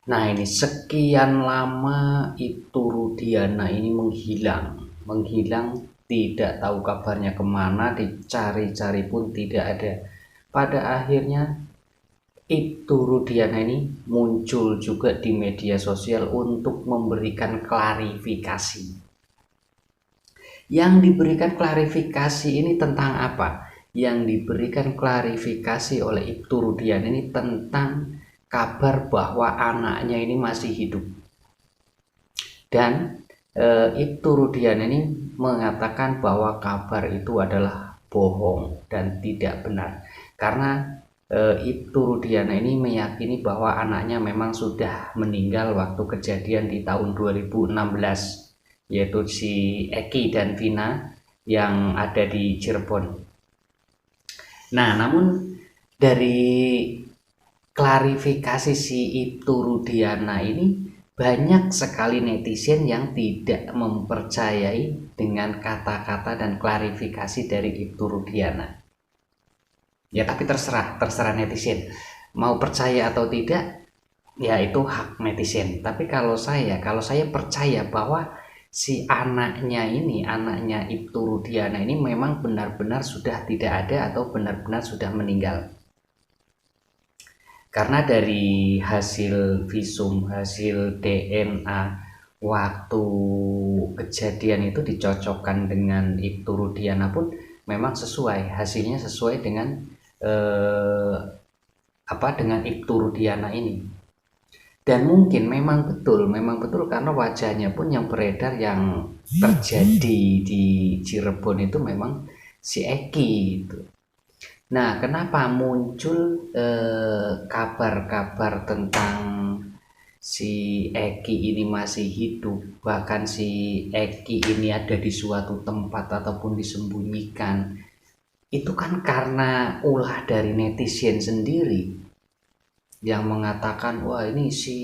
Nah, ini sekian lama Ibtu Rudiana ini menghilang, tidak tahu kabarnya kemana, dicari-cari pun tidak ada. Pada akhirnya Ibtu Rudiana ini muncul juga di media sosial untuk memberikan klarifikasi. Yang diberikan klarifikasi ini tentang apa? Yang diberikan klarifikasi oleh Ibtu Rudiana ini tentang kabar bahwa anaknya ini masih hidup. Dan Ibtu Rudiana ini mengatakan bahwa kabar itu adalah bohong dan tidak benar. Karena Ibtu Rudiana ini meyakini bahwa anaknya memang sudah meninggal waktu kejadian di tahun 2016, yaitu si Eki dan Vina yang ada di Cirebon. Nah, namun dari klarifikasi si Ibtu Rudiana ini banyak sekali netizen yang tidak mempercayai dengan kata-kata dan klarifikasi dari Ibtu Rudiana. Ya, tapi terserah netizen mau percaya atau tidak, ya itu hak netizen. Tapi kalau saya percaya bahwa si anaknya Ibtu Rudiana ini memang benar-benar sudah tidak ada atau benar-benar sudah meninggal. Karena dari hasil visum, hasil DNA waktu kejadian itu dicocokkan dengan Ibtu Rudiana pun memang hasilnya sesuai dengan eh, dengan Ibtu Rudiana ini. Dan mungkin memang betul karena wajahnya pun yang beredar yang terjadi di Cirebon itu memang si Eki itu. Nah, kenapa muncul kabar-kabar tentang si Eki ini masih hidup, bahkan si Eki ini ada di suatu tempat ataupun disembunyikan? Itu kan karena ulah dari netizen sendiri yang mengatakan, wah ini si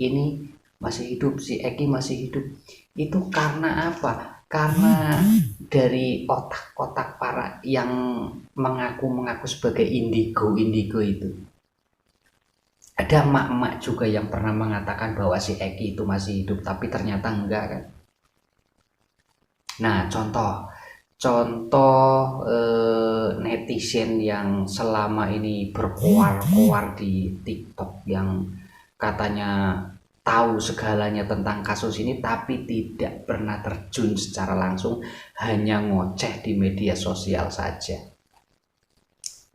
ini masih hidup, si Eki masih hidup. Itu karena apa? Karena dari otak-otak para yang mengaku-mengaku sebagai indigo itu. Ada emak-emak juga yang pernah mengatakan bahwa si Eki itu masih hidup, tapi ternyata enggak kan. Nah, contoh netizen yang selama ini berkoar-koar di TikTok yang katanya tahu segalanya tentang kasus ini tapi tidak pernah terjun secara langsung, hanya ngoceh di media sosial saja.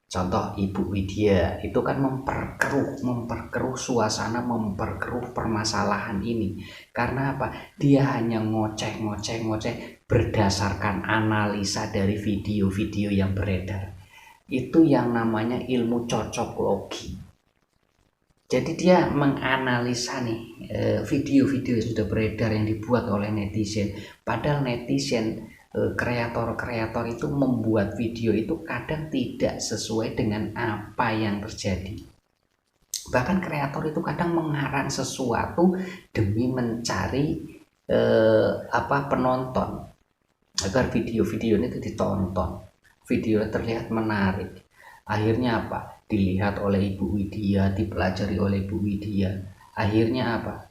Contoh Ibu Widya itu kan memperkeruh suasana, memperkeruh permasalahan ini. Karena apa? Dia hanya ngoceh berdasarkan analisa dari video-video yang beredar. Itu yang namanya ilmu cocok logi. Jadi dia menganalisa nih video-video yang sudah beredar yang dibuat oleh netizen. Padahal netizen, kreator-kreator itu membuat video itu kadang tidak sesuai dengan apa yang terjadi. Bahkan kreator itu kadang mengarang sesuatu demi mencari penonton agar video-video itu ditonton. Video terlihat menarik. Akhirnya apa? Dilihat oleh Ibu Widya, dipelajari oleh Ibu Widya. Akhirnya apa?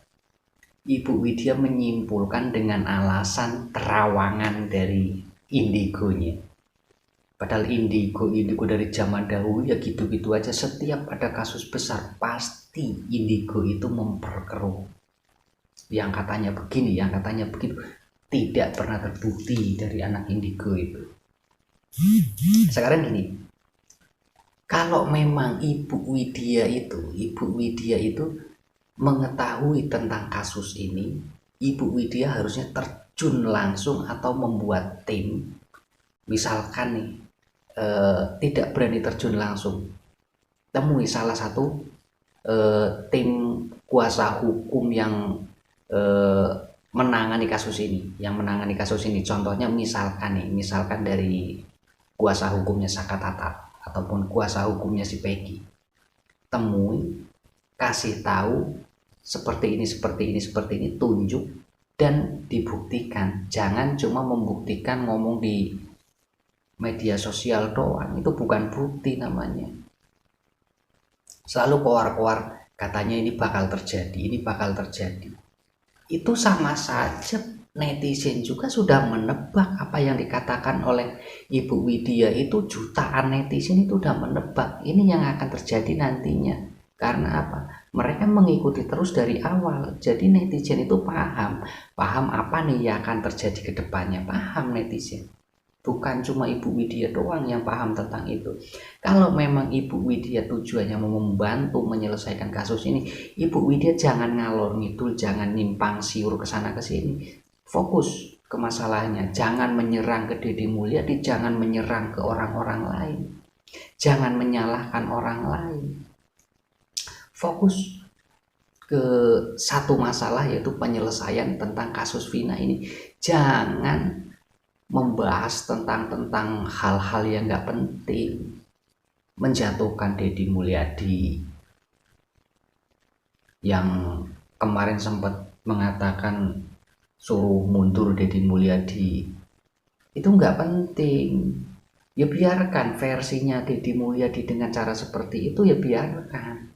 Ibu Widya menyimpulkan dengan alasan terawangan dari indigonya. Padahal indigo dari zaman dahulu ya gitu-gitu aja. Setiap ada kasus besar pasti indigo itu memperkeruh. Yang katanya begini, yang katanya begitu. Tidak pernah terbukti dari anak indigo itu. Sekarang gini, kalau memang Ibu Widya itu mengetahui tentang kasus ini, Ibu Widya harusnya terjun langsung atau membuat tim. Misalkan nih, tidak berani terjun langsung, temui salah satu tim kuasa hukum yang eh, menangani kasus ini. Contohnya misalkan dari kuasa hukumnya Saka Tatal ataupun kuasa hukumnya si Peggy. Temui, kasih tahu seperti ini, tunjuk dan dibuktikan. Jangan cuma membuktikan ngomong di media sosial doang, itu bukan bukti namanya. Selalu koar-koar katanya ini bakal terjadi. Itu sama saja netizen juga sudah menebak apa yang dikatakan oleh Ibu Widya itu. Jutaan netizen itu sudah menebak ini yang akan terjadi nantinya. Karena apa? Mereka mengikuti terus dari awal. Jadi netizen itu paham apa nih yang akan terjadi ke depannya. Paham netizen. Bukan cuma Ibu Widya doang yang paham tentang itu. Kalau memang Ibu Widya tujuannya mau membantu menyelesaikan kasus ini, Ibu Widya jangan ngalor ngidul, jangan nyimpang siur ke sana ke sini. Fokus ke masalahnya. Jangan menyerang ke Deddy Mulyadi, jangan menyerang ke orang-orang lain. Jangan menyalahkan orang lain. Fokus ke satu masalah, yaitu penyelesaian tentang kasus Vina ini. Jangan membahas tentang hal-hal yang nggak penting, menjatuhkan Deddy Mulyadi yang kemarin sempat mengatakan suruh mundur Deddy Mulyadi, itu nggak penting. Ya biarkan versinya Deddy Mulyadi dengan cara seperti itu, ya biarkan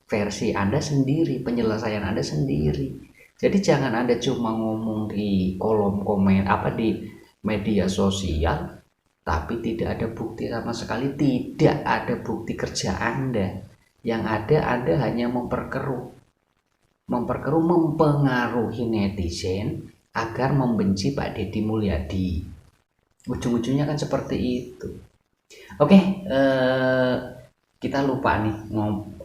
versi Anda sendiri, penyelesaian Anda sendiri. Jadi jangan Anda cuma ngomong di kolom komen di media sosial, tapi tidak ada bukti sama sekali. Tidak ada bukti kerja Anda. Yang ada Anda hanya memperkeruh, mempengaruhi netizen agar membenci Pak Deddy Mulyadi. Ujung-ujungnya kan seperti itu. Oke, kita lupa nih,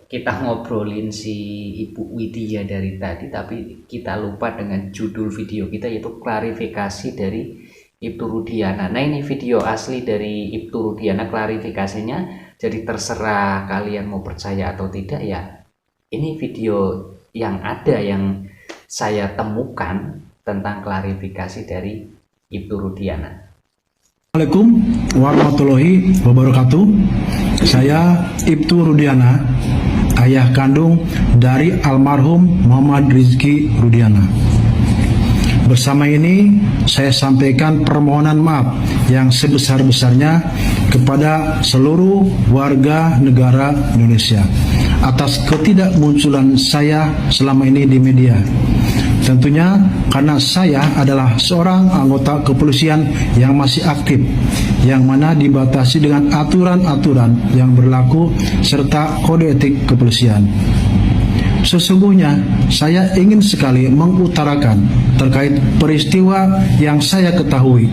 kita ngobrolin si Ibu Widya dari tadi, tapi kita lupa dengan judul video kita, yaitu klarifikasi dari Ibtu Rudiana. Nah, ini video asli dari Ibtu Rudiana klarifikasinya. Jadi terserah kalian mau percaya atau tidak ya. Ini video yang ada yang saya temukan tentang klarifikasi dari Ibtu Rudiana. Assalamualaikum warahmatullahi wabarakatuh. Saya Ibtu Rudiana, ayah kandung dari almarhum Muhammad Rizky Rudiana. Bersama ini saya sampaikan permohonan maaf yang sebesar-besarnya kepada seluruh warga negara Indonesia atas ketidakmunculan saya selama ini di media. Tentunya karena saya adalah seorang anggota kepolisian yang masih aktif, yang mana dibatasi dengan aturan-aturan yang berlaku serta kode etik kepolisian. Sesungguhnya saya ingin sekali mengutarakan terkait peristiwa yang saya ketahui,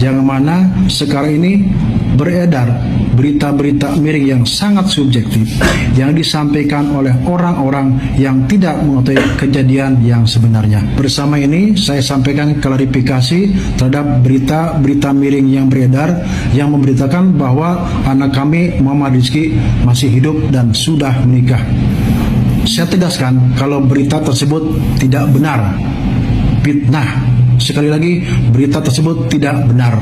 yang mana sekarang ini beredar berita-berita miring yang sangat subjektif yang disampaikan oleh orang-orang yang tidak mengetahui kejadian yang sebenarnya. Bersama ini saya sampaikan klarifikasi terhadap berita-berita miring yang beredar yang memberitakan bahwa anak kami Muhammad Rizky masih hidup dan sudah menikah. Saya tegaskan kalau berita tersebut tidak benar, fitnah. Sekali lagi, berita tersebut tidak benar.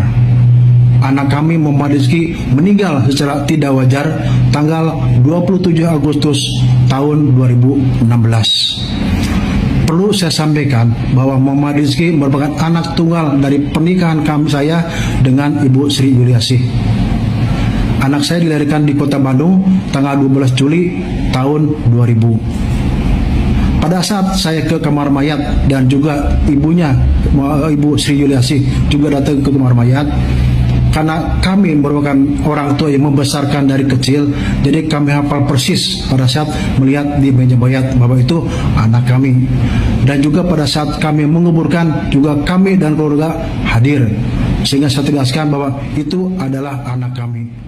Anak kami Muhammad Rizky meninggal secara tidak wajar tanggal 27 Agustus tahun 2016. Perlu saya sampaikan bahwa Muhammad Rizky merupakan anak tunggal dari pernikahan saya dengan Ibu Sri Yuliasih. Anak saya dilahirkan di Kota Bandung tanggal 12 Juli tahun 2000. Pada saat saya ke kamar mayat dan juga ibunya, Ibu Sri Yuliasih juga datang ke kamar mayat, karena kami merupakan orang tua yang membesarkan dari kecil, jadi kami hafal persis pada saat melihat di meja mayat bahwa itu anak kami. Dan juga pada saat kami menguburkan, juga kami dan keluarga hadir, sehingga saya tegaskan bahwa itu adalah anak kami.